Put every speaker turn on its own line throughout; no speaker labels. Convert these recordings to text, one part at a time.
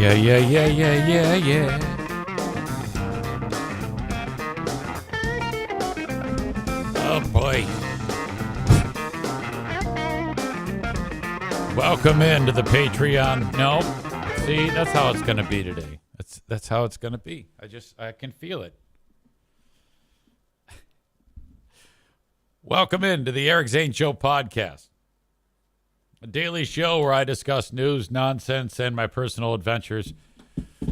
Yeah. Oh, boy. Welcome into the Patreon. No, see, that's how it's going to be today. That's how it's going to be. I can feel it. Welcome into the Eric Zane Show podcast, a daily show where I discuss news, nonsense, and my personal adventures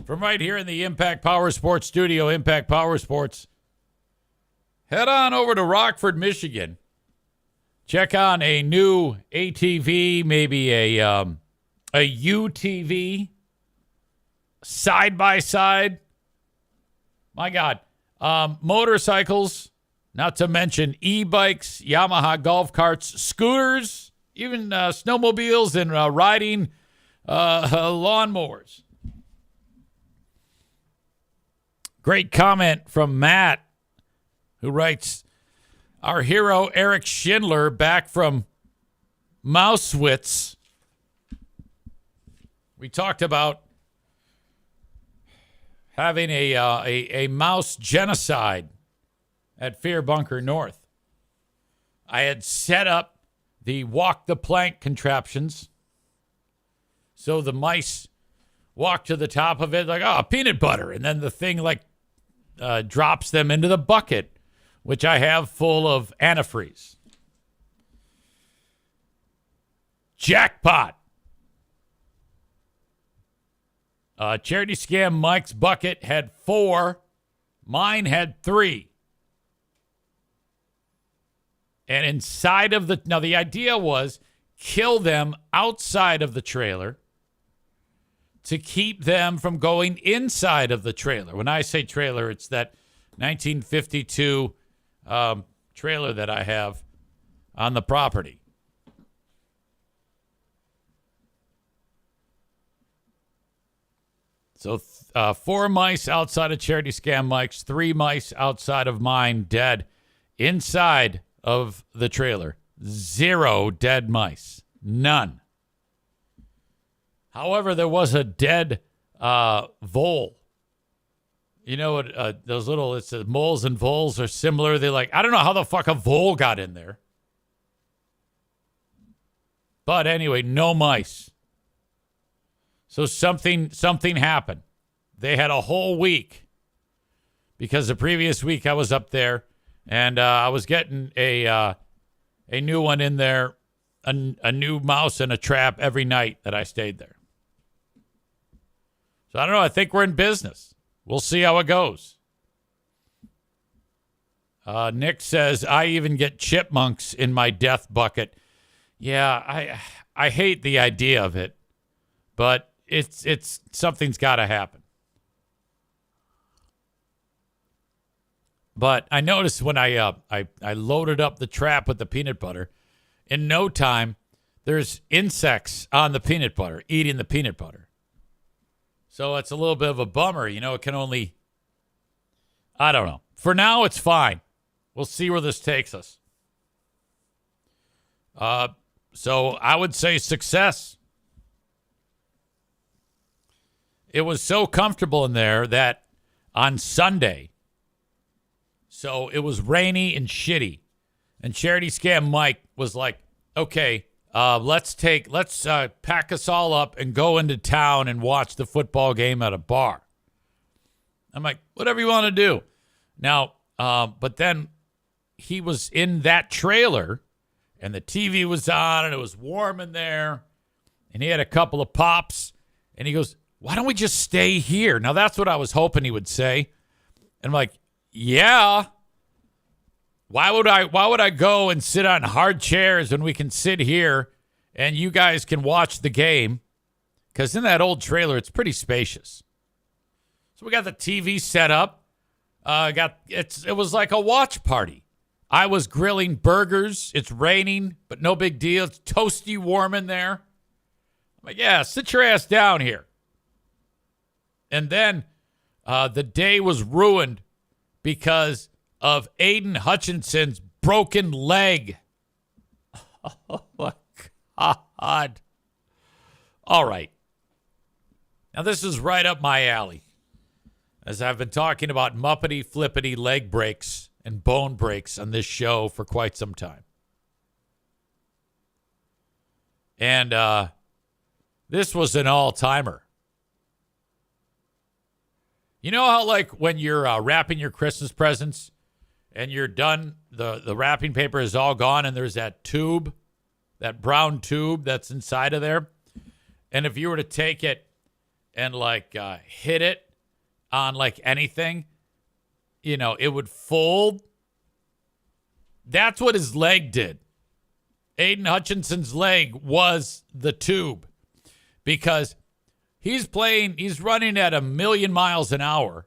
from right here in the Impact Power Sports studio. Impact Power Sports. Head on over to Rockford, Michigan. Check on a new ATV, maybe a UTV, side by side. My God, motorcycles. Not to mention e-bikes, Yamaha golf carts, scooters, even snowmobiles and riding lawnmowers. Great comment from Matt, who writes, our hero Eric Schindler back from Mausewitz. We talked about having a mouse genocide at Fear Bunker North. I had set up the walk the plank contraptions so the mice walk to the top of it like, oh, peanut butter. And then the thing drops them into the bucket, which I have full of antifreeze. Jackpot. Charity Scam Mike's bucket had 4. Mine had 3. And inside of now the idea was kill them outside of the trailer to keep them from going inside of the trailer. When I say trailer, it's that 1952 trailer that I have on the property. So 4 mice outside of Charity Scam Mike's, 3 mice outside of mine dead. Inside of the trailer, 0 dead mice. None. However, there was a dead vole. You know what? Those little, it says moles and voles are similar. They're like, I don't know how the fuck a vole got in there. But anyway, no mice. So something happened. They had a whole week because the previous week I was up there and I was getting a new one in there, a new mouse and a trap every night that I stayed there. So I don't know. I think we're in business. We'll see how it goes. Nick says, I even get chipmunks in my death bucket. Yeah, I hate the idea of it, but it's something's got to happen. But I noticed when I loaded up the trap with the peanut butter, in no time, there's insects on the peanut butter, eating the peanut butter. So it's a little bit of a bummer. You know, it can only, I don't know. For now, it's fine. We'll see where this takes us. So I would say success. It was so comfortable in there that on Sunday, so it was rainy and shitty. And Charity Scam Mike was like, okay, let's pack us all up and go into town and watch the football game at a bar. I'm like, whatever you want to do. Now, but then he was in that trailer and the TV was on and it was warm in there and he had a couple of pops and he goes, why don't we just stay here? Now, that's what I was hoping he would say. And I'm like, yeah. Why would I go and sit on hard chairs when we can sit here and you guys can watch the game? Because in that old trailer, it's pretty spacious. So we got the TV set up. It was like a watch party. I was grilling burgers. It's raining, but no big deal. It's toasty warm in there. I'm like, yeah, sit your ass down here. And then the day was ruined because of Aiden Hutchinson's broken leg. Oh, my God. All right. Now, this is right up my alley, as I've been talking about muppety flippity leg breaks and bone breaks on this show for quite some time. And this was an all-timer. You know how, like, when you're wrapping your Christmas presents and you're done, the wrapping paper is all gone, and there's that tube, that brown tube that's inside of there? And if you were to take it and, like, hit it on, like, anything, you know, it would fold. That's what his leg did. Aiden Hutchinson's leg was the tube, because he's running at 1,000,000 miles an hour,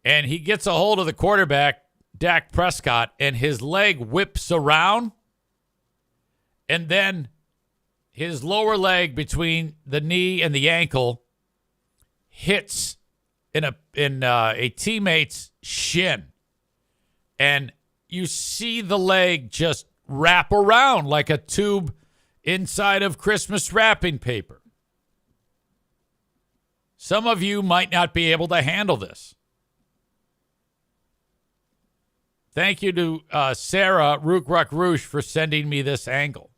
and he gets a hold of the quarterback, Dak Prescott, and his leg whips around, and then his lower leg between the knee and the ankle hits in a teammate's shin, and you see the leg just wrap around like a tube inside of Christmas wrapping paper. Some of you might not be able to handle this. Thank you to Sarah Rook Roosh for sending me this angle.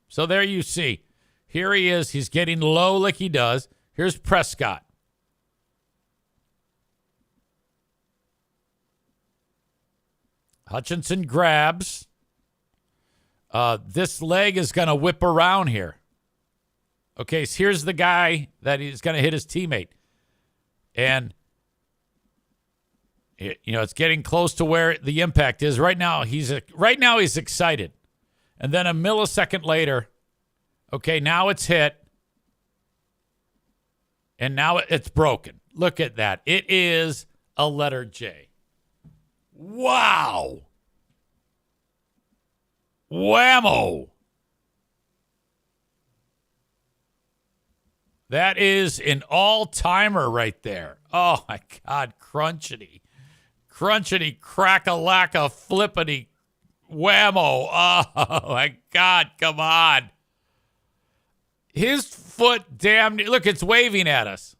So there you see. Here he is. He's getting low like he does. Here's Prescott. Hutchinson grabs. This leg is going to whip around here. Okay, so here's the guy that he's going to hit his teammate. And, it's getting close to where the impact is. Right now, he's excited. And then a millisecond later, okay, now it's hit. And now it's broken. Look at that. It is a letter J. Wow. Whammo. That is an all-timer right there. Oh, my God. Crunchity. Crunchity, crack-a-lack-a, flippity, whammo. Oh, my God. Come on. His foot damn near, look, it's waving at us.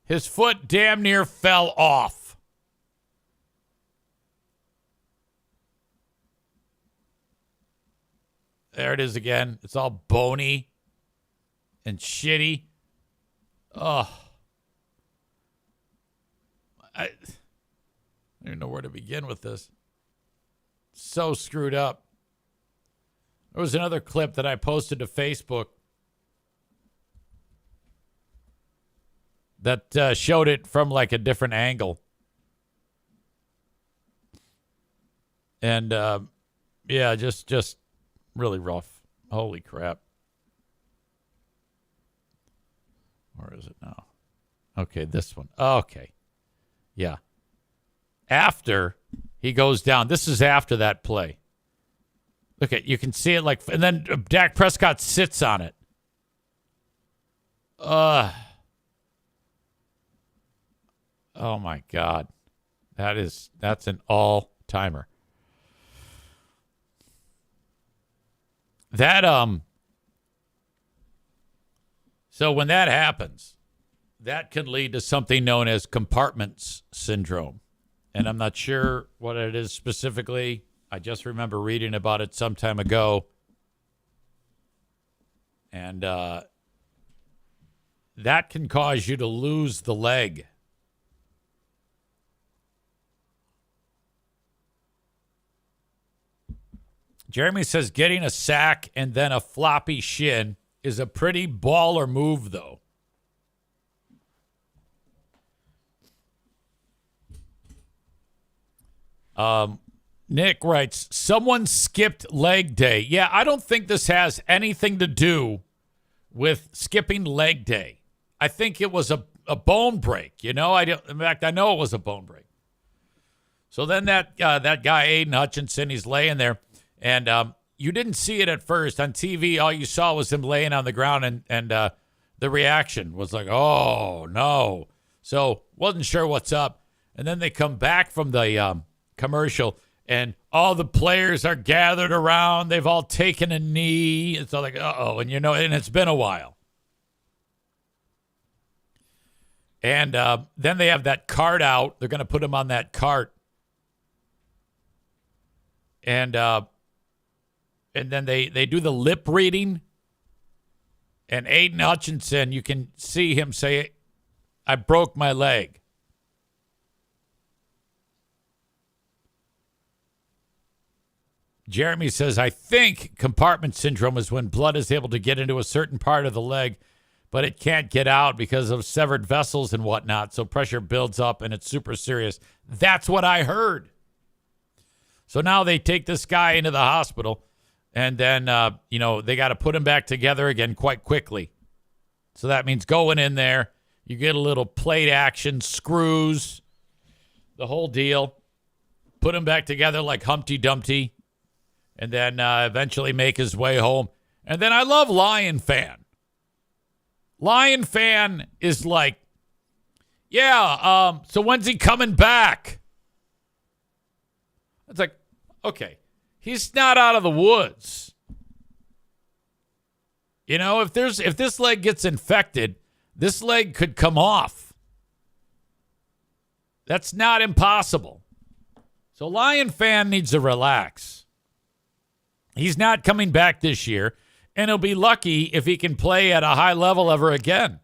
His foot damn near fell off. There it is again. It's all bony and shitty. Oh. I don't even know where to begin with this. So screwed up. There was another clip that I posted to Facebook that showed it from like a different angle. And yeah, just really rough. Holy crap. Where is it now? Okay, this one. Okay. Yeah. After he goes down. This is after that play. Look at, you can see it like, and then Dak Prescott sits on it. Oh my God. That's an all-timer. So when that happens, that can lead to something known as compartments syndrome. And I'm not sure what it is specifically. I just remember reading about it some time ago. And that can cause you to lose the leg. Jeremy says getting a sack and then a floppy shin is a pretty baller move, though. Nick writes, someone skipped leg day. Yeah, I don't think this has anything to do with skipping leg day. I think it was a bone break, In fact, I know it was a bone break. So then that guy, Aiden Hutchinson, he's laying there. And you didn't see it at first. On TV, all you saw was him laying on the ground, and the reaction was like, oh, no. So wasn't sure what's up. And then they come back from the commercial, And all the players are gathered around. They've all taken a knee. It's all like, uh-oh. And, and it's been a while. And then they have that cart out. They're going to put him on that cart. And then they do the lip reading. And Aiden Hutchinson, you can see him say, I broke my leg. Jeremy says, I think compartment syndrome is when blood is able to get into a certain part of the leg, but it can't get out because of severed vessels and whatnot. So pressure builds up and it's super serious. That's what I heard. So now they take this guy into the hospital and then, they got to put him back together again quite quickly. So that means going in there, you get a little plate action, screws, the whole deal. Put him back together like Humpty Dumpty. And then eventually make his way home. And then I love Lion Fan. Lion Fan is like, so when's he coming back? It's like, okay, he's not out of the woods. If this leg gets infected, this leg could come off. That's not impossible. So Lion Fan needs to relax. He's not coming back this year, and he'll be lucky if he can play at a high level ever again.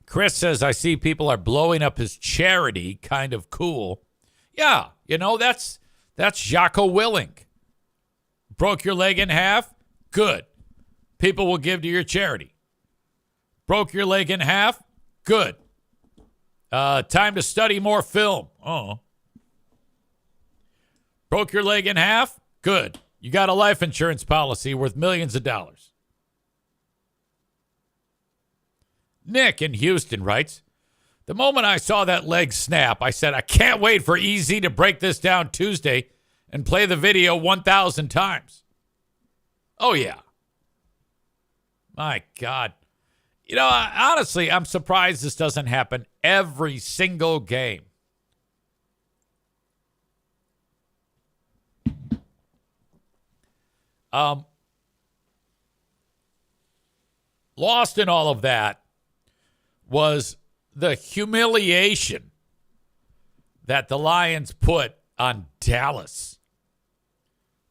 Chris says, I see people are blowing up his charity. Kind of cool. Yeah, that's Jocko Willink. Broke your leg in half? Good. People will give to your charity. Broke your leg in half? Good. Time to study more film. Oh. Broke your leg in half? Good. You got a life insurance policy worth millions of dollars. Nick in Houston writes, the moment I saw that leg snap, I said, I can't wait for EZ to break this down Tuesday and play the video 1,000 times. Oh, yeah. My God. Honestly, I'm surprised this doesn't happen every single game. Lost in all of that was the humiliation that the Lions put on Dallas.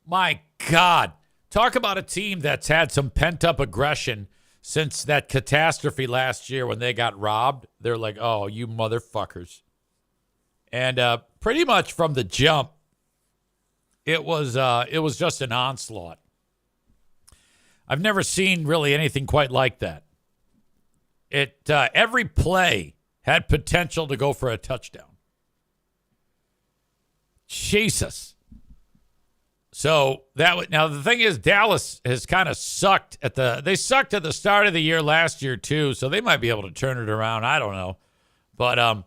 My God. Talk about a team that's had some pent-up aggression since that catastrophe last year when they got robbed. They're like, oh, you motherfuckers. And pretty much from the jump, it was just an onslaught. I've never seen really anything quite like that. Every play had potential to go for a touchdown. Jesus. So now the thing is, Dallas has kind of sucked they sucked at the start of the year last year too, so they might be able to turn it around. I don't know. But I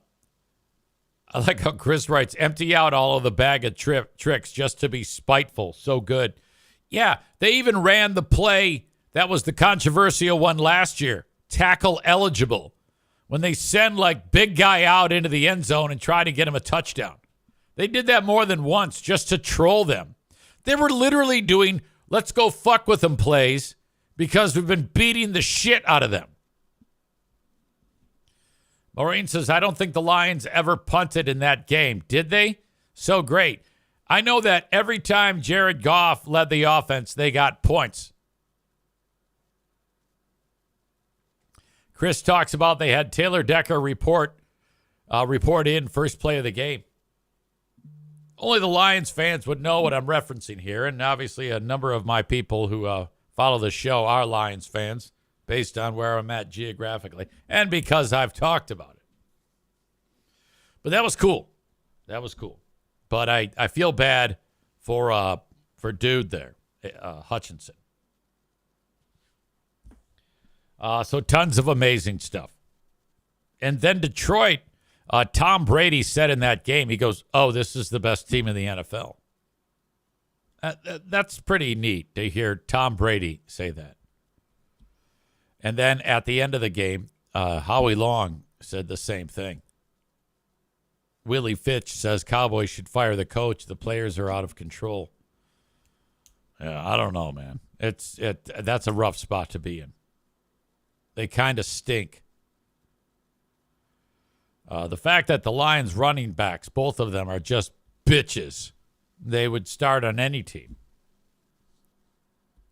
like how Chris writes, empty out all of the bag of tricks just to be spiteful. So good. Yeah, they even ran the play that was the controversial one last year, tackle eligible, when they send like big guy out into the end zone and try to get him a touchdown. They did that more than once just to troll them. They were literally doing let's go fuck with them plays because we've been beating the shit out of them. Maureen says, I don't think the Lions ever punted in that game. Did they? So great. I know that every time Jared Goff led the offense, they got points. Chris talks about they had Taylor Decker report in first play of the game. Only the Lions fans would know what I'm referencing here, and obviously a number of my people who follow the show are Lions fans based on where I'm at geographically and because I've talked about it. But that was cool. That was cool. But I feel bad for dude there, Hutchinson. So tons of amazing stuff. And then Detroit, Tom Brady said in that game, he goes, oh, this is the best team in the NFL. That's pretty neat to hear Tom Brady say that. And then at the end of the game, Howie Long said the same thing. Willie Fitch says Cowboys should fire the coach. The players are out of control. Yeah, I don't know, man. That's a rough spot to be in. They kind of stink. The fact that the Lions running backs, both of them, are just bitches. They would start on any team.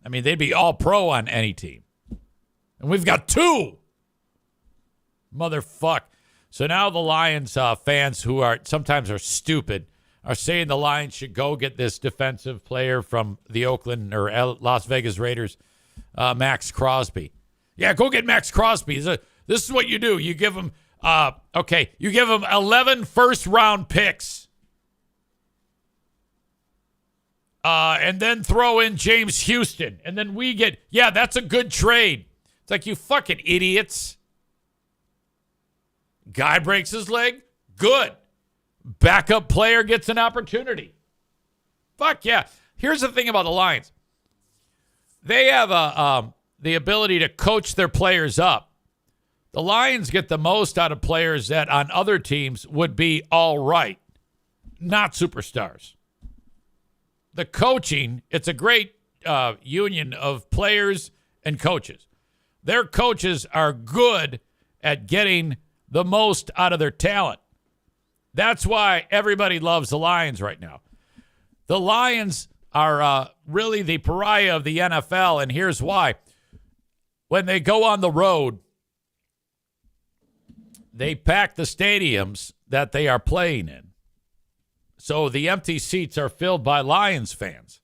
I mean, they'd be all pro on any team. And we've got two. Motherfuck. So now the Lions fans who are sometimes are stupid are saying the Lions should go get this defensive player from the Oakland or Las Vegas Raiders, Max Crosby. Yeah, go get Max Crosby. This is what you do. You give him, you give him 11 first-round picks. And then throw in James Houston. And then we get, that's a good trade. It's like, you fucking idiots. Guy breaks his leg. Good. Backup player gets an opportunity. Fuck yeah. Here's the thing about the Lions. They have the ability to coach their players up. The Lions get the most out of players that on other teams would be all right, not superstars. The coaching, it's a great union of players and coaches. Their coaches are good at getting the most out of their talent. That's why everybody loves the Lions right now. The Lions are really the pariah of the NFL, and here's why. When they go on the road, they pack the stadiums that they are playing in. So the empty seats are filled by Lions fans.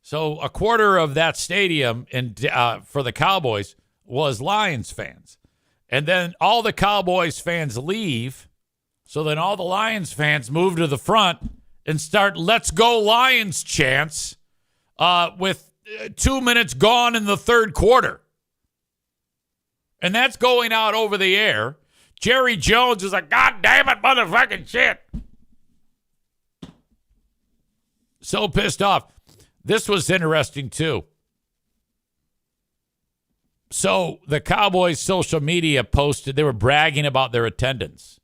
So a quarter of that stadium for the Cowboys was Lions fans. And then all the Cowboys fans leave. So then all the Lions fans move to the front and start "Let's Go Lions" chants with 2 minutes gone in the third quarter. And that's going out over the air. Jerry Jones is like, "God damn it, motherfucking shit." So pissed off. This was interesting, too. So the Cowboys' social media posted, they were bragging about their attendance.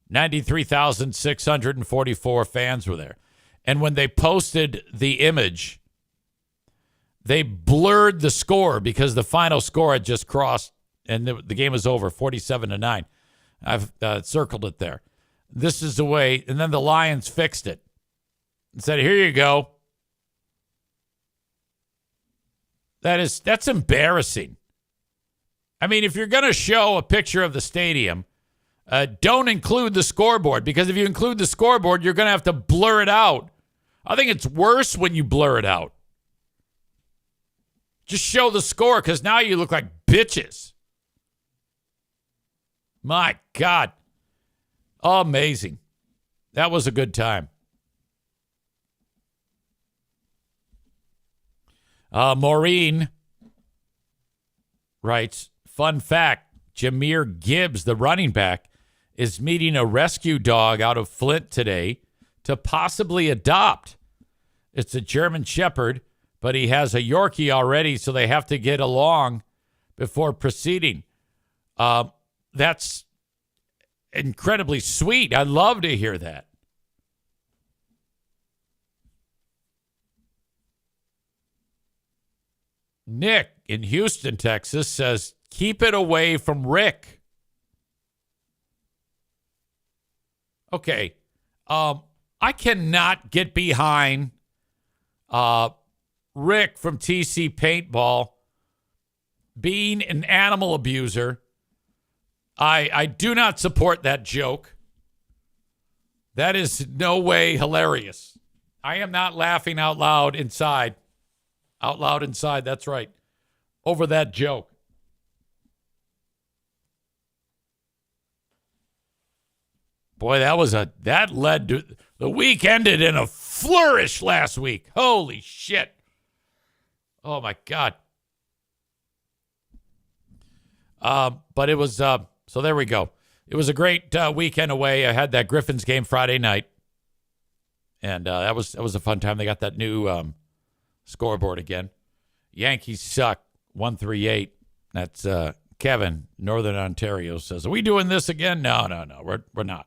93,644 fans were there. And when they posted the image, they blurred the score because the final score had just crossed and the game was over, 47-9. I've circled it there. This is the way, and then the Lions fixed it and said, "Here you go." That's embarrassing. I mean, if you're going to show a picture of the stadium, don't include the scoreboard, because if you include the scoreboard, you're going to have to blur it out. I think it's worse when you blur it out. Just show the score, because now you look like bitches. My God. Amazing. That was a good time. Maureen writes, fun fact, Jahmyr Gibbs, the running back, is meeting a rescue dog out of Flint today to possibly adopt. It's a German Shepherd, but he has a Yorkie already, so they have to get along before proceeding. That's incredibly sweet. I'd love to hear that. Nick in Houston, Texas says, keep it away from Rick. Okay. I cannot get behind Rick from TC Paintball being an animal abuser. I do not support that joke. That is no way hilarious. I am not laughing out loud inside. Out loud inside, that's right. Over that joke. Boy, that led to, the week ended in a flourish last week. Holy shit. Oh my God. But it was, so there we go. It was a great weekend away. I had that Griffins game Friday night. And that was a fun time. They got that new scoreboard again. Yankees suck 138. That's Kevin, Northern Ontario, says, are we doing this again? No. We're not.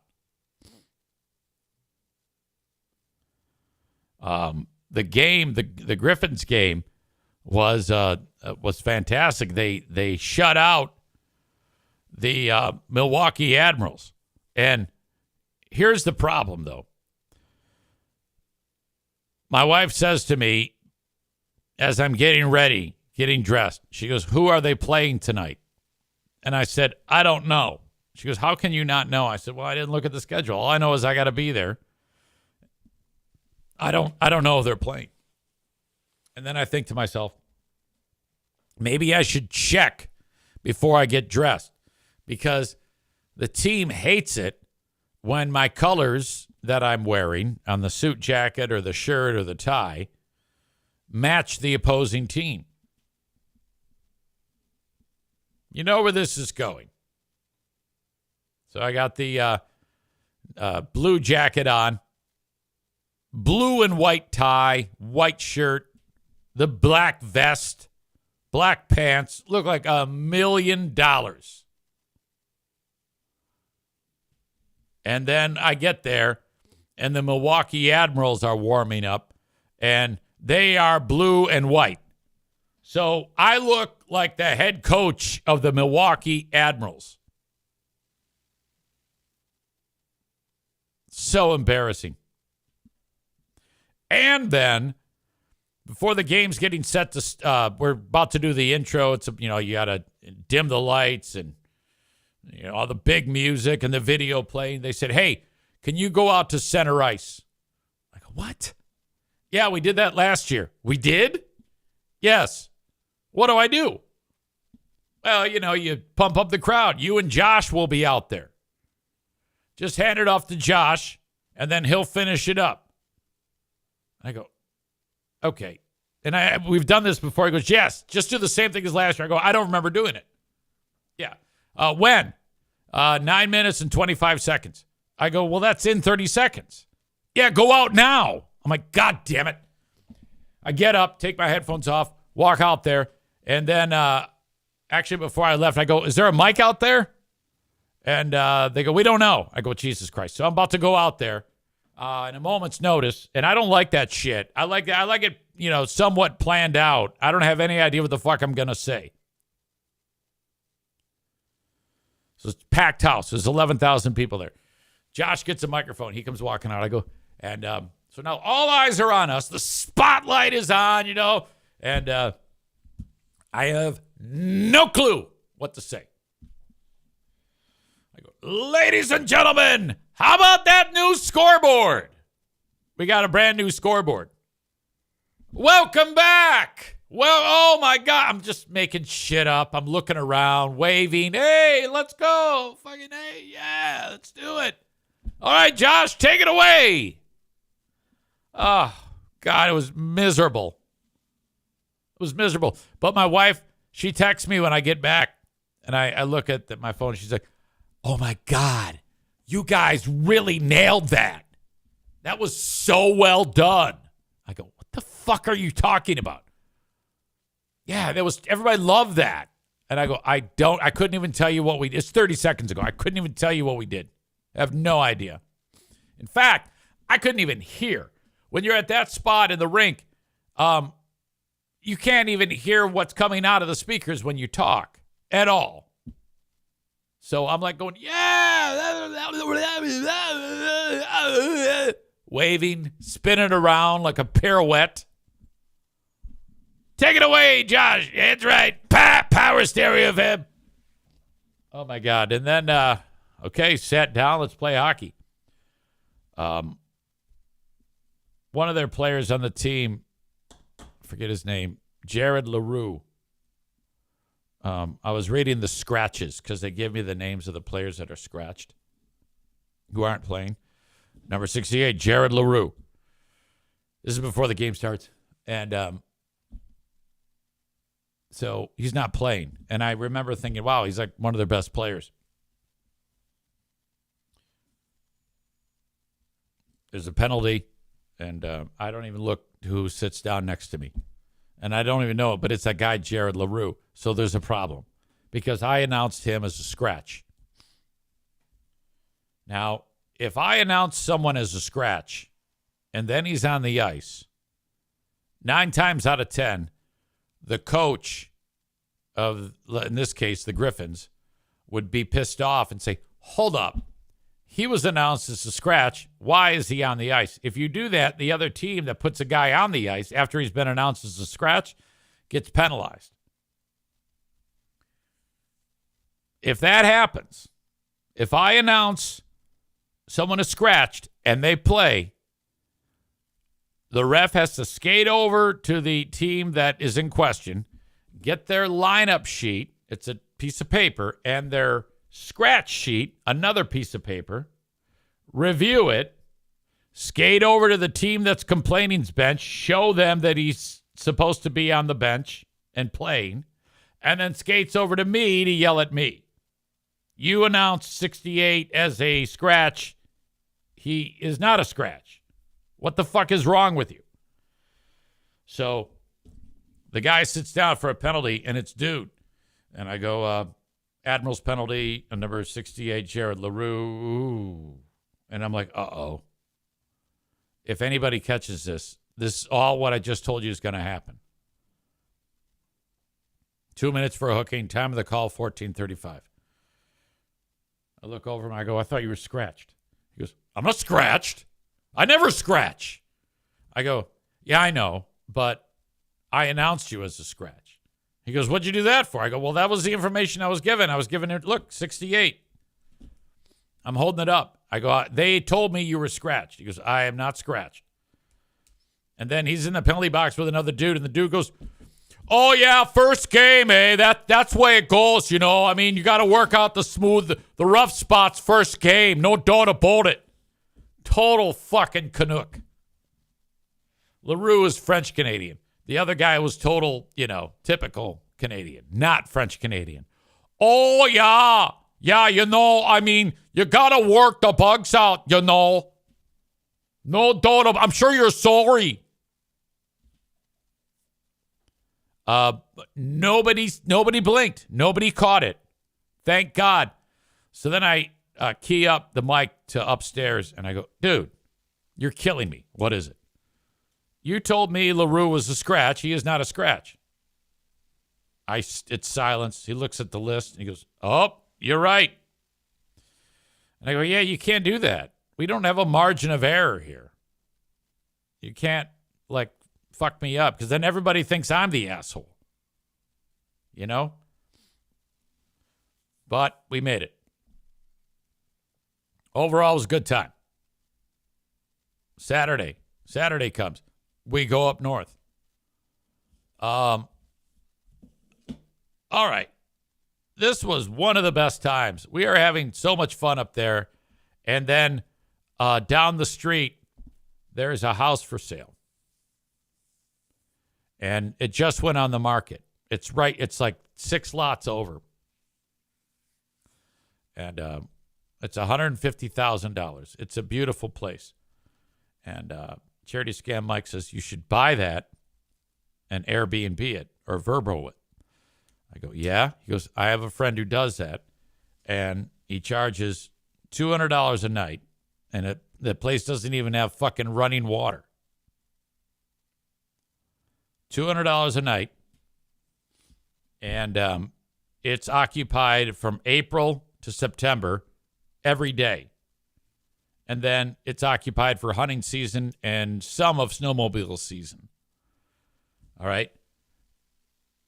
The game, the Griffins game was fantastic. They shut out the Milwaukee Admirals. And here's the problem, though. My wife says to me, as I'm getting ready, getting dressed, she goes, who are they playing tonight? And I said, I don't know. She goes, how can you not know? I said, well, I didn't look at the schedule. All I know is I got to be there. I don't know if they're playing. And then I think to myself, maybe I should check before I get dressed, because the team hates it when my colors that I'm wearing on the suit jacket or the shirt or the tie match the opposing team. You know where this is going. So I got the blue jacket on, blue and white tie, white shirt, the black vest, black pants, look like $1 million. And then I get there, and the Milwaukee Admirals are warming up, and they are blue and white. So I look like the head coach of the Milwaukee Admirals. So embarrassing. And then, before the game's getting set to, we're about to do the intro. It's, you got to dim the lights and, all the big music and the video playing. They said, hey, can you go out to center ice? I go, what? Yeah, we did that last year. We did? Yes. What do I do? Well, you pump up the crowd. You and Josh will be out there. Just hand it off to Josh, and then he'll finish it up. I go, okay. And we've done this before. He goes, yes, just do the same thing as last year. I go, I don't remember doing it. Yeah. When? 9 minutes and 25 seconds. I go, well, that's in 30 seconds. Yeah, go out now. I'm like, God damn it. I get up, take my headphones off, walk out there. And then, actually, before I left, I go, is there a mic out there? And they go, we don't know. I go, Jesus Christ. So I'm about to go out there in a moment's notice. And I don't like that shit. I like it, somewhat planned out. I don't have any idea what the fuck I'm going to say. So it's packed house. There's 11,000 people there. Josh gets a microphone. He comes walking out. I go, and so now all eyes are on us. The spotlight is on, and I have no clue what to say. I go, ladies and gentlemen, how about that new scoreboard? We got a brand new scoreboard. Welcome back. Well, oh my God, I'm just making shit up. I'm looking around, waving. Hey, let's go. Fucking hey, yeah, let's do it. All right, Josh, take it away. Oh, God, it was miserable. It was miserable. But my wife, she texts me when I get back, and I look at my phone. She's like, oh, my God, you guys really nailed that. That was so well done. I go, what the fuck are you talking about? Yeah, everybody loved that. And I go, I couldn't even tell you what it's 30 seconds ago. I couldn't even tell you what we did. I have no idea. In fact, I couldn't even hear. When you're at that spot in the rink, you can't even hear what's coming out of the speakers when you talk at all. So I'm like going, yeah, waving, spinning around like a pirouette. Take it away, Josh. That's right. Power stereo of him. Oh, my God. And then, okay, sat down. Let's play hockey. One of their players on the team, I forget his name, Jared LaRue. I was reading the scratches because they give me the names of the players that are scratched who aren't playing. Number 68, Jared LaRue. This is before the game starts. And so he's not playing. And I remember thinking, wow, he's like one of their best players. There's a penalty, and I don't even look who sits down next to me. And I don't even know it, but it's that guy, Jared LaRue. So there's a problem. because I announced him as a scratch. Now, if I announce someone as a scratch and then he's on the ice, 9 times out of 10, the coach of, in this case, the Griffins, would be pissed off and say, hold up. He was announced as a scratch. Why is he on the ice? If you do that, the other team that puts a guy on the ice after he's been announced as a scratch gets penalized. If that happens, if I announce someone is scratched and they play, the ref has to skate over to the team that is in question, get their lineup sheet, it's a piece of paper, and their scratch sheet, another piece of paper, review it, skate over to the team that's complaining's bench, show them that he's supposed to be on the bench and playing, and then skates over to me to yell at me. You announced 68 as a scratch. He is not a scratch. What the fuck is wrong with you? So the guy sits down for a penalty, and it's dude. And I go, Admiral's penalty, number 68, Jared LaRue. And I'm like, uh-oh. If anybody catches this all what I just told you is going to happen. 2 minutes for a hooking. Time of the call, 14:35. I look over him. I go, I thought you were scratched. He goes, I'm not scratched. I never scratch. I go, yeah, I know, but I announced you as a scratch. He goes, what'd you do that for? I go, well, that was the information I was given. I was given it, look, 68. I'm holding it up. I go, they told me you were scratched. He goes, I am not scratched. And then he's in the penalty box with another dude, and the dude goes, oh, yeah, first game, eh? That's the way it goes, you know. I mean, you got to work out the rough spots first game. No doubt about it. Total fucking Canuck. LaRue is French-Canadian. The other guy was total, typical Canadian, not French-Canadian. Oh, yeah. Yeah, I mean, you got to work the bugs out, No doubt. I'm sure you're sorry. Nobody blinked. Nobody caught it. Thank God. So then I key up the mic to upstairs, and I go, dude, you're killing me. What is it? You told me LaRue was a scratch. He is not a scratch. It's silence. He looks at the list, and he goes, oh, you're right. And I go, yeah, you can't do that. We don't have a margin of error here. You can't, fuck me up, because then everybody thinks I'm the asshole. But we made it. Overall, it was a good time. Saturday comes. We go up north. All right. This was one of the best times. We are having so much fun up there. And then down the street, there's a house for sale. And it just went on the market. It's like 6 lots over. And it's $150,000. It's a beautiful place. And Charity Scam Mike says, you should buy that and Airbnb it or Vrbo it. I go, yeah. He goes, I have a friend who does that. And he charges $200 a night. And the place doesn't even have fucking running water. $200 a night. And it's occupied from April to September every day. And then it's occupied for hunting season and some of snowmobile season. All right.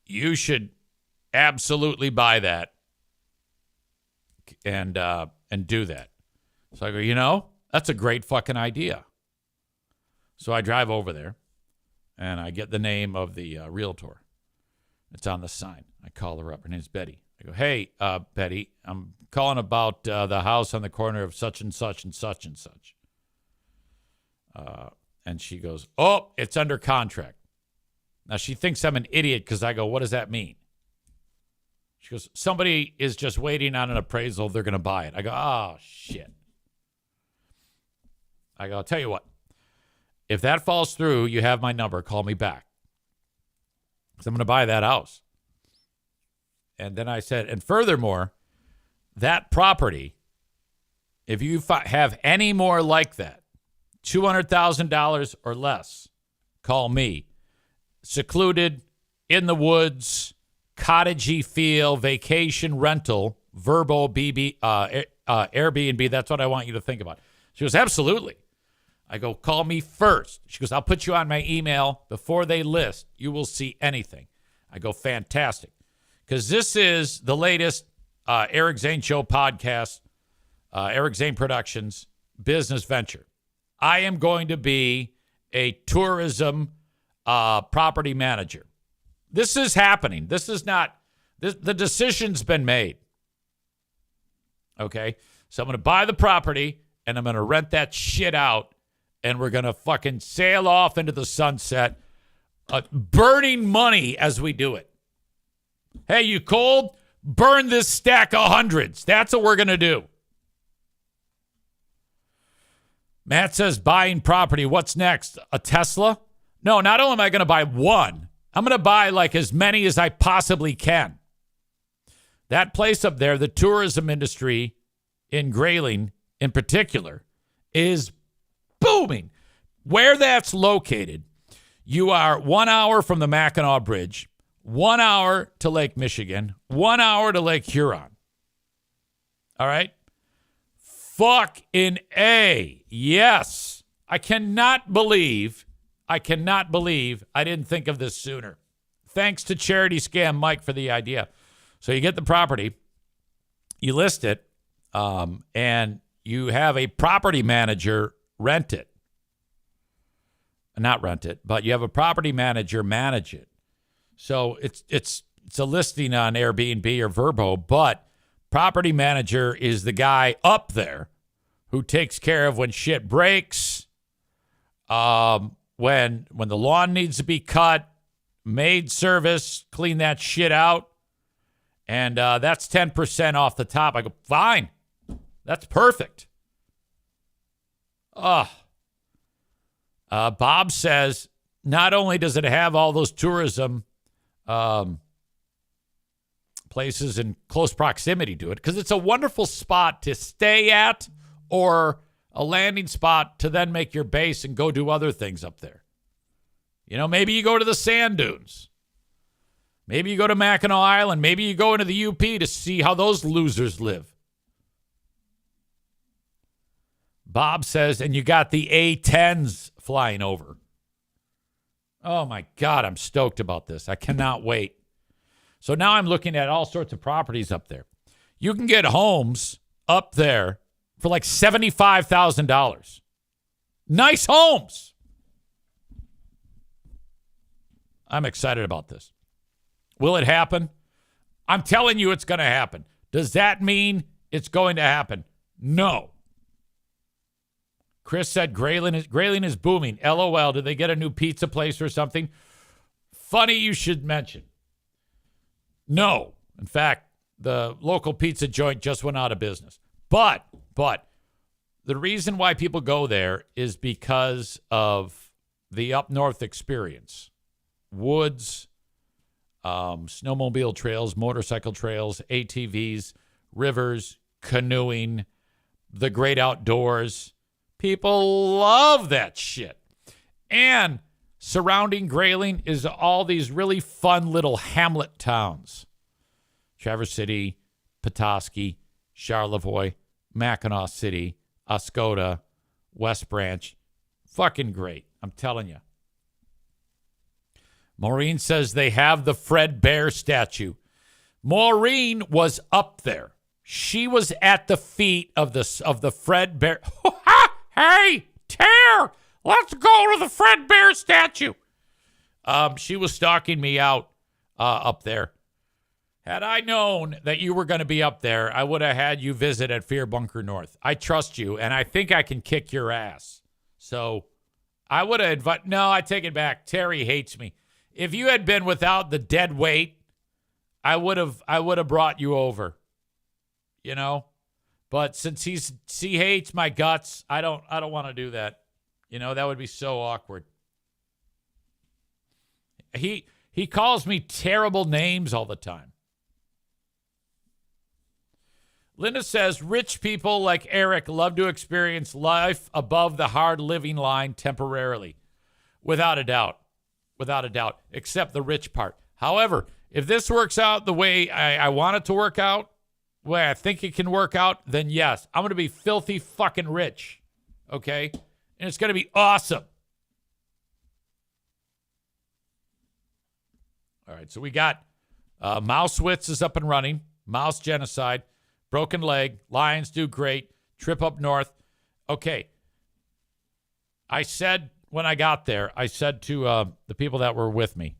You should absolutely buy that and do that. So I go, that's a great fucking idea. So I drive over there. And I get the name of the realtor. It's on the sign. I call her up. Her name's Betty. I go, hey, Betty, I'm calling about the house on the corner of such and such and such and such. And she goes, oh, it's under contract. Now, she thinks I'm an idiot because I go, what does that mean? She goes, somebody is just waiting on an appraisal. They're going to buy it. I go, oh, shit. I go, I'll tell you what. If that falls through, you have my number. Call me back. Because I'm going to buy that house. And then I said, and furthermore, that property, if you have any more like that, $200,000 or less, call me. Secluded, in the woods, cottagey feel, vacation rental, Verbo Airbnb. That's what I want you to think about. She goes, absolutely. I go, call me first. She goes, I'll put you on my email before they list. You will see anything. I go, fantastic. Because this is the latest Eric Zane Show podcast, Eric Zane Productions business venture. I am going to be a tourism property manager. This is happening. This is not, the decision's been made. Okay? So I'm going to buy the property and I'm going to rent that shit out and we're going to fucking sail off into the sunset, burning money as we do it. Hey, you cold? Burn this stack of hundreds. That's what we're going to do. Matt says buying property. What's next? A Tesla? No, not only am I going to buy one, I'm going to buy like as many as I possibly can. That place up there, the tourism industry in Grayling in particular, is booming. Where that's located, you are 1 hour from the Mackinac Bridge, 1 hour to Lake Michigan, 1 hour to Lake Huron. All right? Fucking A. Yes. I cannot believe I didn't think of this sooner. Thanks to Charity Scam Mike for the idea. So you get the property, you list it, and you have a property manager rent it. Not rent it, but you have a property manager manage it. So it's a listing on Airbnb or Verbo, but property manager is the guy up there who takes care of when shit breaks, when the lawn needs to be cut, maid service, clean that shit out. And that's 10% off the top. I go, fine. That's perfect. Bob says, not only does it have all those tourism places in close proximity to it, because it's a wonderful spot to stay at or a landing spot to then make your base and go do other things up there. You know, maybe you go to the sand dunes. Maybe you go to Mackinac Island. Maybe you go into the UP to see how those losers live. Bob says, and you got the A-10s flying over. Oh, my God, I'm stoked about this. I cannot wait. So now I'm looking at all sorts of properties up there. You can get homes up there for like $75,000. Nice homes. I'm excited about this. Will it happen? I'm telling you it's going to happen. Does that mean it's going to happen? No. Chris said Grayling is booming. LOL. Did they get a new pizza place or something? Funny you should mention. No. In fact, the local pizza joint just went out of business. But the reason why people go there is because of the up north experience. Woods, snowmobile trails, motorcycle trails, ATVs, rivers, canoeing, the great outdoors. People love that shit. And surrounding Grayling is all these really fun little hamlet towns. Traverse City, Petoskey, Charlevoix, Mackinac City, Oscoda, West Branch. Fucking great. I'm telling you. Maureen says they have the Fred Bear statue. Maureen was up there. She was at the feet of the Fred Bear. Hey, Tear, let's go to the Fred Bear statue. She was stalking me out up there. Had I known that you were going to be up there, I would have had you visit at Fear Bunker North. I trust you, and I think I can kick your ass. So I would have invited. No, I take it back. Terry hates me. If you had been without the dead weight, I would have brought you over. You know? But since he hates my guts, I don't want to do that. You know, that would be so awkward. He calls me terrible names all the time. Linda says, rich people like Eric love to experience life above the hard living line temporarily. Without a doubt. Without a doubt. Except the rich part. However, if this works out the way I want it to work out, the way I think it can work out, then yes, I'm going to be filthy fucking rich. Okay? And it's going to be awesome. All right, so we got Mousewitz is up and running. Mouse genocide. Broken leg. Lions do great. Trip up north. Okay. I said when I got there, I said to the people that were with me,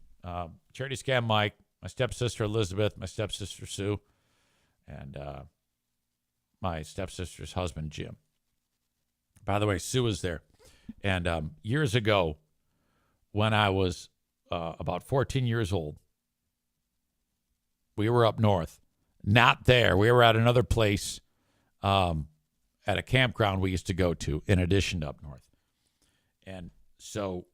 Charity Scam Mike, my stepsister Elizabeth, my stepsister Sue, and my stepsister's husband Jim. By the way, Sue was there. And years ago, when I was about 14 years old, we were up north. Not there. We were at another place at a campground we used to go to in addition to up north. And so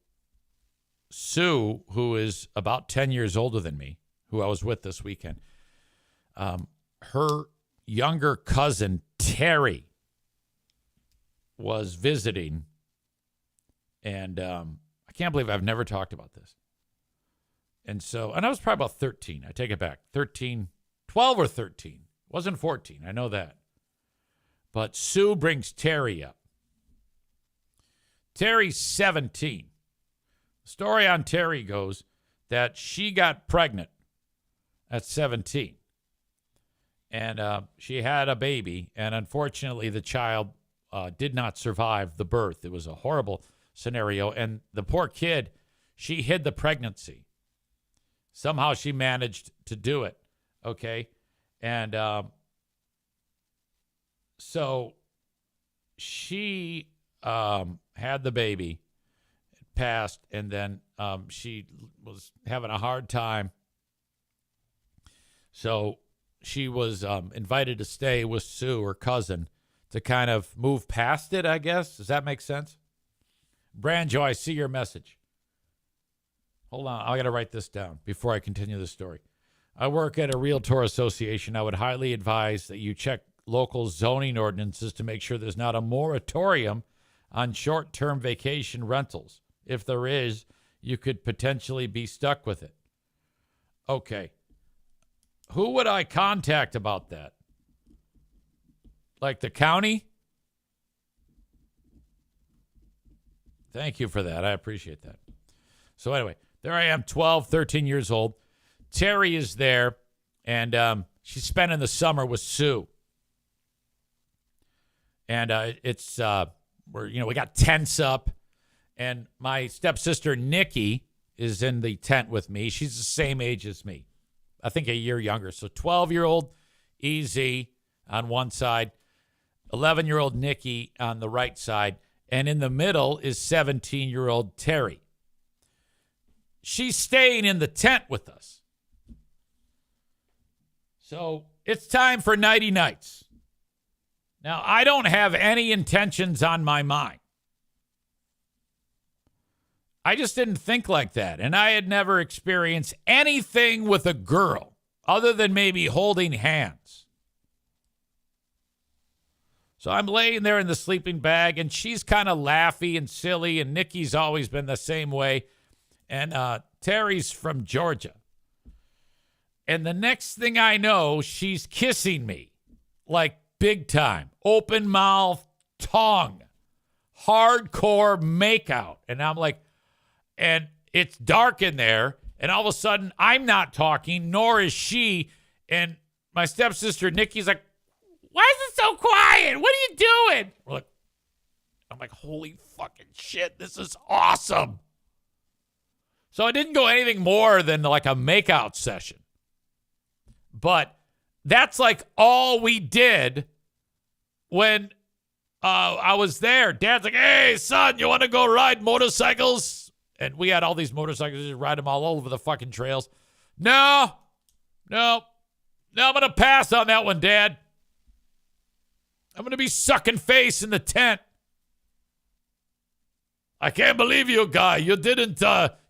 Sue, who is about 10 years older than me, who I was with this weekend, her younger cousin, Terry, was visiting. And I can't believe I've never talked about this. And I was probably about 13. I take it back. 12 or 13. It wasn't 14. I know that. But Sue brings Terry up. Terry's 17. The story on Terry goes that she got pregnant at 17. And she had a baby. And unfortunately, the child did not survive the birth. It was a horrible scenario. And the poor kid, she hid the pregnancy. Somehow she managed to do it. Okay. And so she had the baby, it passed, and then she was having a hard time. So she was invited to stay with Sue, her cousin, to kind of move past it, I guess. Does that make sense? Branjo, I see your message. Hold on. I got to write this down before I continue the story. I work at a realtor association. I would highly advise that you check local zoning ordinances to make sure there's not a moratorium on short-term vacation rentals. If there is, you could potentially be stuck with it. Okay. Who would I contact about that? Like the county? Thank you for that. I appreciate that. So anyway, there I am, 12, 13 years old. Terry is there, and she's spending the summer with Sue. And we got tents up, and my stepsister Nikki is in the tent with me. She's the same age as me, I think a year younger. So 12-year-old EZ on one side, 11-year-old Nikki on the right side, and in the middle is 17-year-old Terry. She's staying in the tent with us. So it's time for nighty nights. Now, I don't have any intentions on my mind. I just didn't think like that. And I had never experienced anything with a girl other than maybe holding hands. So I'm laying there in the sleeping bag, and she's kind of laughy and silly, and Nikki's always been the same way. And Terry's from Georgia. And the next thing I know, she's kissing me. Like big time. Open mouth, tongue. Hardcore makeout. And I'm like, and it's dark in there. And all of a sudden, I'm not talking, nor is she. And my stepsister, Nikki's like, why is it so quiet? What are you doing? I'm like, holy fucking shit, this is awesome. So it didn't go anything more than like a makeout session. But that's like all we did when I was there. Dad's like, hey, son, you want to go ride motorcycles? And we had all these motorcycles, just ride them all over the fucking trails. No, I'm going to pass on that one, Dad. I'm going to be sucking face in the tent. I can't believe you, guy. You didn't,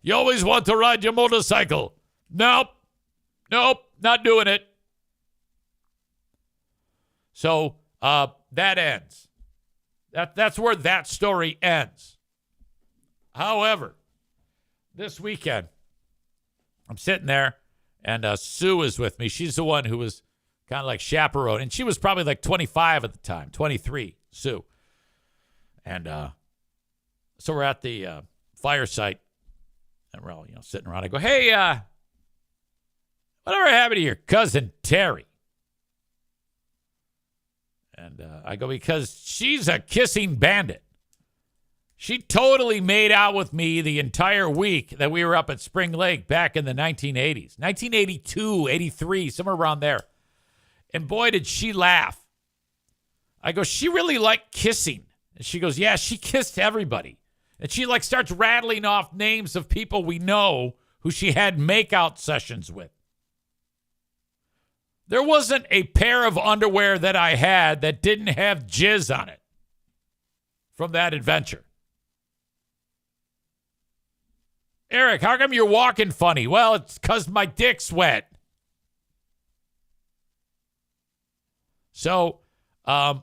you always want to ride your motorcycle. Nope, not doing it. So that ends. That's where that story ends. However, this weekend, I'm sitting there, and Sue is with me. She's the one who was kind of like chaperone, and she was probably like 25 at the time, 23, Sue. And so we're at the fire site, and we're all sitting around. I go, hey, whatever happened to your cousin Terry? And I go, because she's a kissing bandit. She totally made out with me the entire week that we were up at Spring Lake back in the 1980s. 1982, 83, somewhere around there. And boy, did she laugh. I go, she really liked kissing. And she goes, yeah, she kissed everybody. And she starts rattling off names of people we know who she had makeout sessions with. There wasn't a pair of underwear that I had that didn't have jizz on it from that adventure. Eric, how come you're walking funny? Well, it's because my dick's wet. So I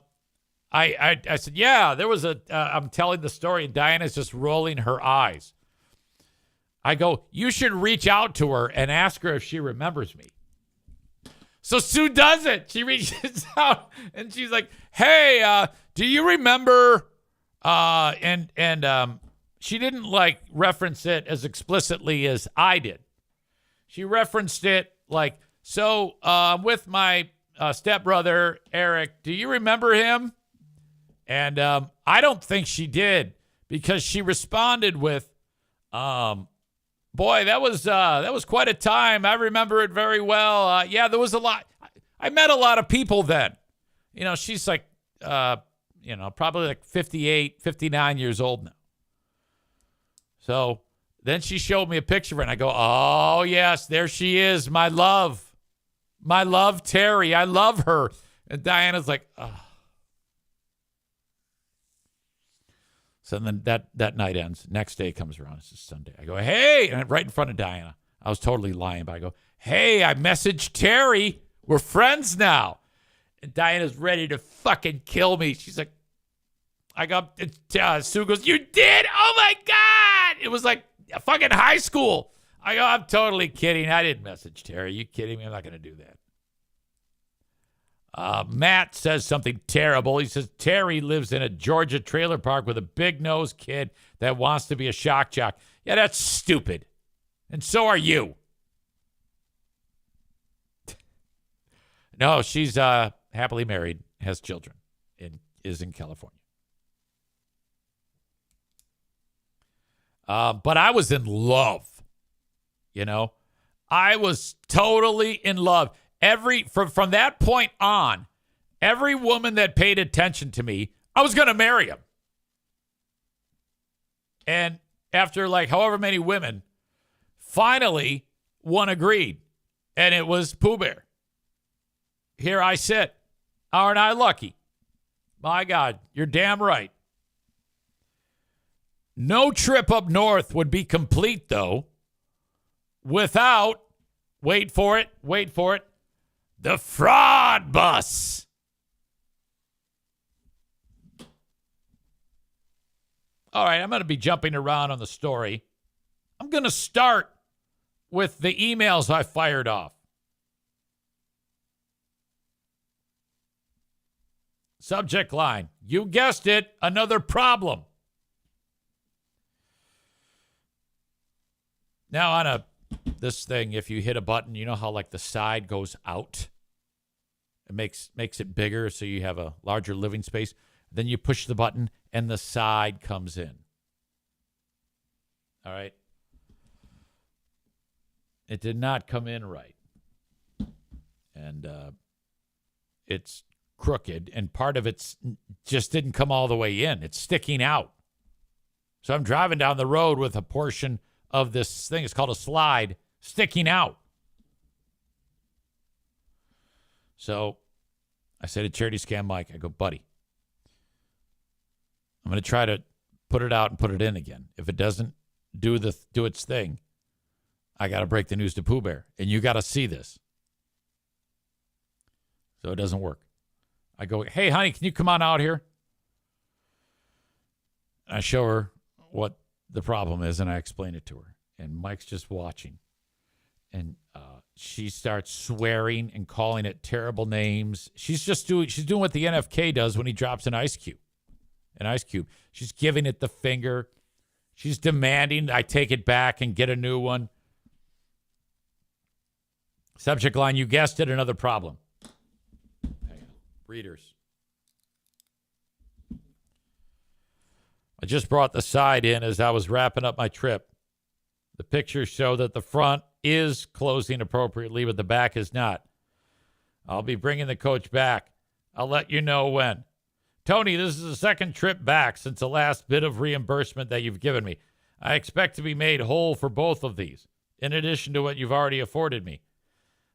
said, yeah, there was I'm telling the story, and Diana's just rolling her eyes. I go, you should reach out to her and ask her if she remembers me. So Sue does it. She reaches out, and she's like, hey, do you remember? She didn't reference it as explicitly as I did. She referenced it with my stepbrother, Eric. Do you remember him? And I don't think she did, because she responded with, boy, that was quite a time. I remember it very well. Yeah, there was a lot. I met a lot of people then. She's probably 58, 59 years old now. So then she showed me a picture of her, and I go, oh, yes, there she is, my love. My love, Terry. I love her. And Diana's like, oh. So then that night ends. Next day comes around. It's Sunday. I go, hey, and right in front of Diana. I was totally lying, but I go, hey, I messaged Terry. We're friends now. And Diana's ready to fucking kill me. She's like, Sue goes, you did? Oh, my God. It was like fucking high school. I go, I'm totally kidding. I didn't message Terry. You kidding me? I'm not going to do that. Matt says something terrible. He says, Terry lives in a Georgia trailer park with a big-nosed kid that wants to be a shock jock. Yeah, that's stupid. And so are you. No, she's happily married, has children, and is in California. But I was in love. I was totally in love. From that point on, every woman that paid attention to me, I was going to marry him. And after however many women, finally one agreed, and it was Pooh Bear. Here I sit. Aren't I lucky? My God, you're damn right. No trip up north would be complete, though, without, wait for it, the fraud bus. All right, I'm going to be jumping around on the story. I'm going to start with the emails I fired off. Subject line, you guessed it, another problem. Now on this thing, if you hit a button, you know how the side goes out? It makes it bigger so you have a larger living space. Then you push the button and the side comes in. All right. It did not come in right. And it's crooked, and part of it just didn't come all the way in. It's sticking out. So I'm driving down the road with a portion of this thing, it's called a slide, sticking out. So I said to Charity Scam Mike, I go, buddy, I'm going to try to put it out and put it in again. If it doesn't do its thing, I got to break the news to Pooh Bear, and you got to see this. So it doesn't work. I go, hey, honey, can you come on out here? I show her what the problem is, and I explain it to her. And Mike's just watching. And she starts swearing and calling it terrible names. She's doing what the NFK does when he drops an ice cube. She's giving it the finger. She's demanding I take it back and get a new one. Subject line, you guessed it, another problem. Readers. I just brought the side in as I was wrapping up my trip. The pictures show that the front is closing appropriately, but the back is not. I'll be bringing the coach back. I'll let you know when. Tony, this is the second trip back since the last bit of reimbursement that you've given me. I expect to be made whole for both of these, in addition to what you've already afforded me.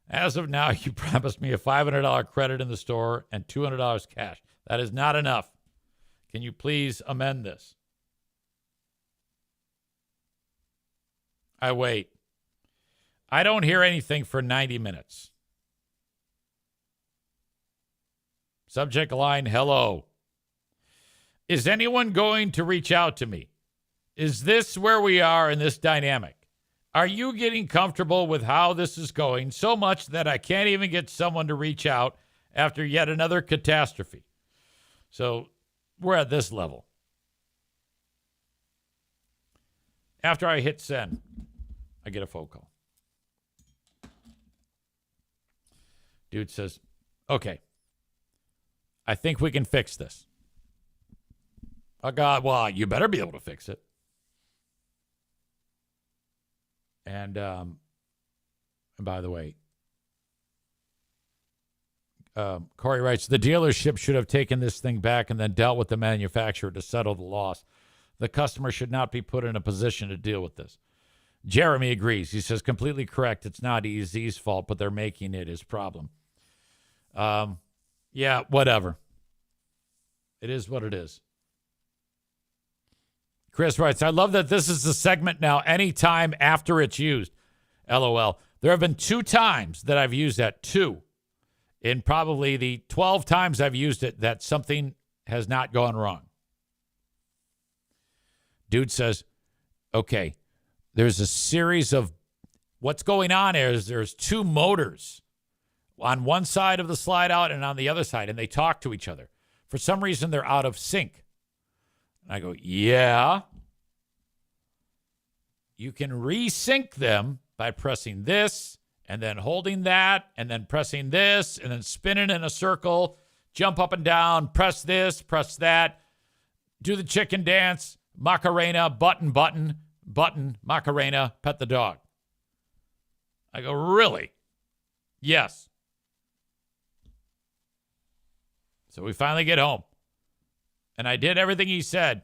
As of now, you promised me a $500 credit in the store and $200 cash. That is not enough. Can you please amend this? I wait. I don't hear anything for 90 minutes. Subject line, hello. Is anyone going to reach out to me? Is this where we are in this dynamic? Are you getting comfortable with how this is going so much that I can't even get someone to reach out after yet another catastrophe? So we're at this level. After I hit send, I get a phone call. Dude says, okay, I think we can fix this. Oh, God, well, you better be able to fix it. And by the way, Corey writes, the dealership should have taken this thing back and then dealt with the manufacturer to settle the loss. The customer should not be put in a position to deal with this. Jeremy agrees. He says, completely correct. It's not EZ's fault, but they're making it his problem. Yeah, whatever. It is what it is. Chris writes, I love that this is the segment now anytime after it's used. LOL. There have been 2 times that I've used that. 2. In probably the 12 times I've used it that something has not gone wrong. Dude says, okay, there's a series of, what's going on is there's 2 motors on one side of the slide out and on the other side, and they talk to each other. For some reason, they're out of sync. And I go, yeah. You can resync them by pressing this and then holding that and then pressing this and then spinning in a circle, jump up and down, press this, press that, do the chicken dance, Macarena, button, Macarena, pet the dog. I go, really? Yes. So we finally get home. And I did everything he said.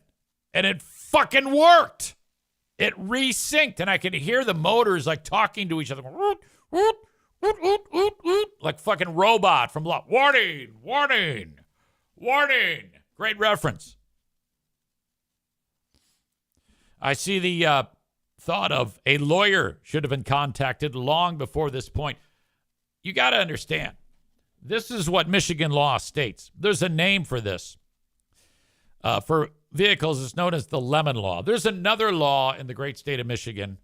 And it fucking worked. It resynced. And I could hear the motors like talking to each other. Like fucking robot from Warning, warning, warning. Great reference. I see the thought of a lawyer should have been contacted long before this point. You got to understand. This is what Michigan law states. There's a name for this. For vehicles, it's known as the Lemon Law. There's another law in the great state of Michigan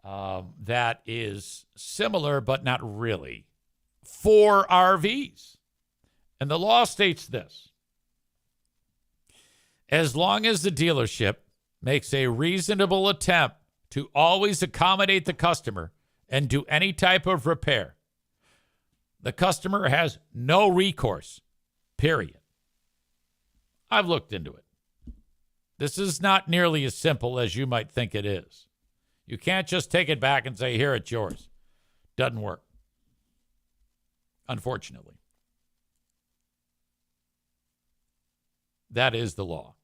that is similar, but not really, for RVs. And the law states this. As long as the dealership makes a reasonable attempt to always accommodate the customer and do any type of repair, the customer has no recourse, period. I've looked into it. This is not nearly as simple as you might think it is. You can't just take it back and say, here, it's yours. Doesn't work. Unfortunately. That is the law.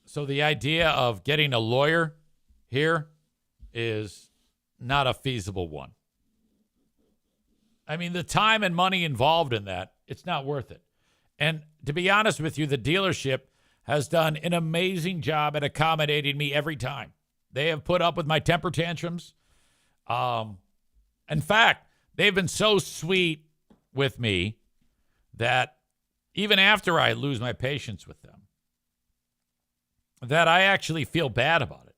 So the idea of getting a lawyer here is not a feasible one. I mean, the time and money involved in that, it's not worth it. And to be honest with you, the dealership has done an amazing job at accommodating me every time. They have put up with my temper tantrums. In fact, they've been so sweet with me that even after I lose my patience with them, that I actually feel bad about it.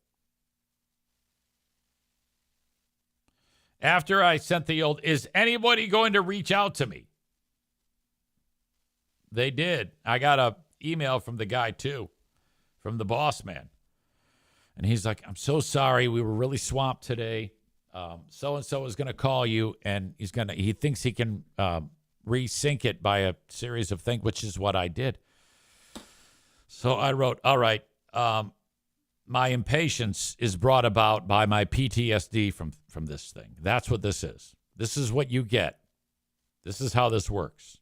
After I sent the old, is anybody going to reach out to me? They did. I got a email from the guy too, from the boss man. And he's like, I'm so sorry. We were really swamped today. So-and-so is going to call you, and he thinks he can resync it by a series of things, which is what I did. So I wrote, all right, my impatience is brought about by my PTSD from this thing. That's what this is. This is what you get. This is how this works.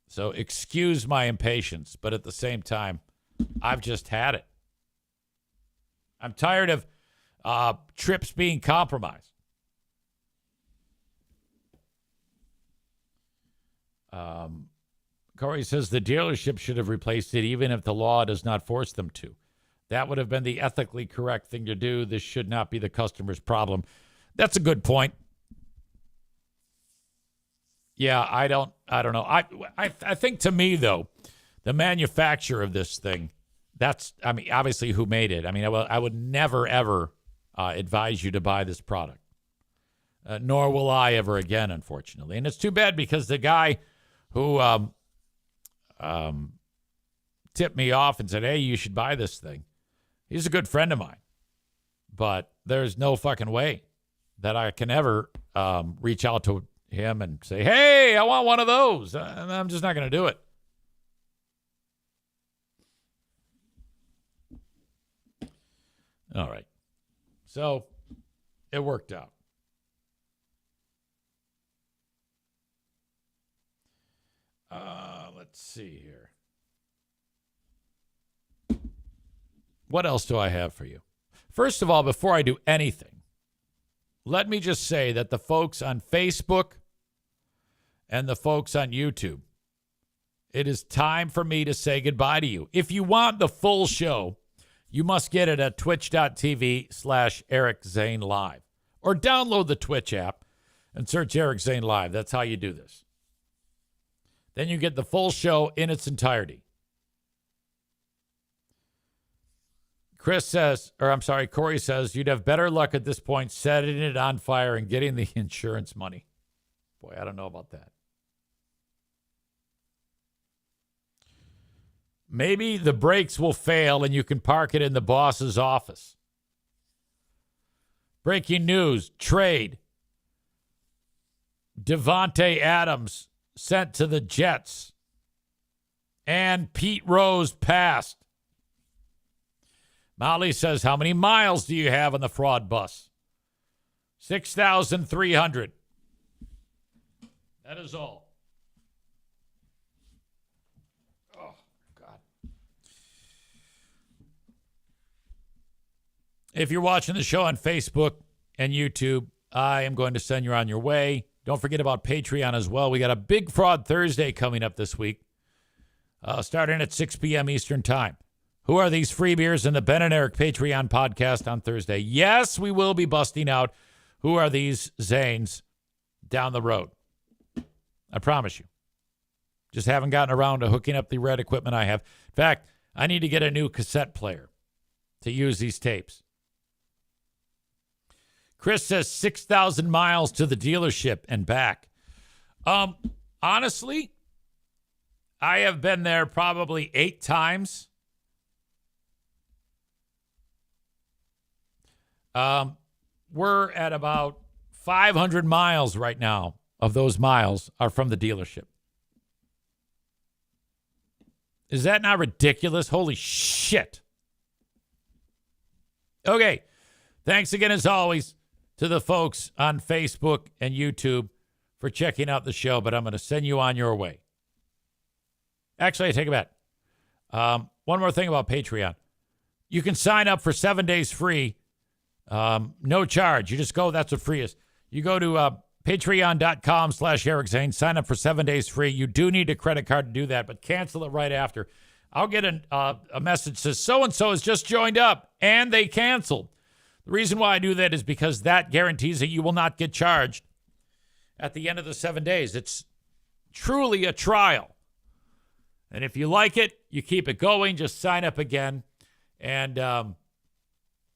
So excuse my impatience, but at the same time, I've just had it. I'm tired of trips being compromised. Corey says the dealership should have replaced it even if the law does not force them to. That would have been the ethically correct thing to do. This should not be the customer's problem. That's a good point. Yeah, I don't know. I think to me, though, the manufacturer of this thing, obviously who made it. I would never, ever advise you to buy this product. Nor will I ever again, unfortunately. And it's too bad because the guy who tipped me off and said, hey, you should buy this thing, he's a good friend of mine. But there's no fucking way that I can ever reach out to him and say, hey, I want one of those. I'm just not going to do it. All right. So it worked out. Let's see here. What else do I have for you? First of all, before I do anything, let me just say that the folks on Facebook and the folks on YouTube, it is time for me to say goodbye to you. If you want the full show, you must get it at twitch.tv/Eric Zane Live. Or download the Twitch app and search Eric Zane Live. That's how you do this. Then you get the full show in its entirety. Corey says, you'd have better luck at this point setting it on fire and getting the insurance money. Boy, I don't know about that. Maybe the brakes will fail and you can park it in the boss's office. Breaking news, trade. Devontae Adams sent to the Jets. And Pete Rose passed. Molly says, how many miles do you have on the fraud bus? 6,300. That is all. Oh, God. If you're watching the show on Facebook and YouTube, I am going to send you on your way. Don't forget about Patreon as well. We got a Big Fraud Thursday coming up this week, starting at 6 p.m. Eastern Time. Who are these freebeers in the Ben and Eric Patreon podcast on Thursday? Yes, we will be busting out who are these Zanes down the road. I promise you. Just haven't gotten around to hooking up the red equipment I have. In fact, I need to get a new cassette player to use these tapes. Chris says 6,000 miles to the dealership and back. Honestly, I have been there probably 8 times. We're at about 500 miles right now. Of those miles are from the dealership. Is that not ridiculous? Holy shit. Okay. Thanks again, as always, to the folks on Facebook and YouTube for checking out the show, but I'm going to send you on your way. Actually, I take it back. One more thing about Patreon. You can sign up for 7 days free. No charge. You just go. That's what free is. You go to patreon.com/Eric Zane. Sign up for 7 days free. You do need a credit card to do that, but cancel it right after. I'll get a message that says so-and-so has just joined up, and they canceled. The reason why I do that is because that guarantees that you will not get charged. at the end of the 7 days. It's truly a trial. And if you like it, you keep it going. Just sign up again. And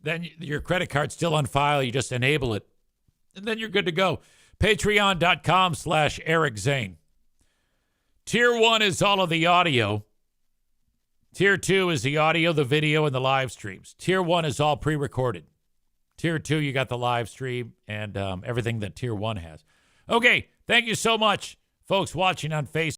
then your credit card's still on file. You just enable it. And then you're good to go. Patreon.com/Eric Zane. Tier 1 is all of the audio. Tier 2 is the audio, the video, and the live streams. Tier 1 is all pre-recorded. Tier 2, you got the live stream and everything that Tier 1 has. Okay, thank you so much, folks watching on Facebook.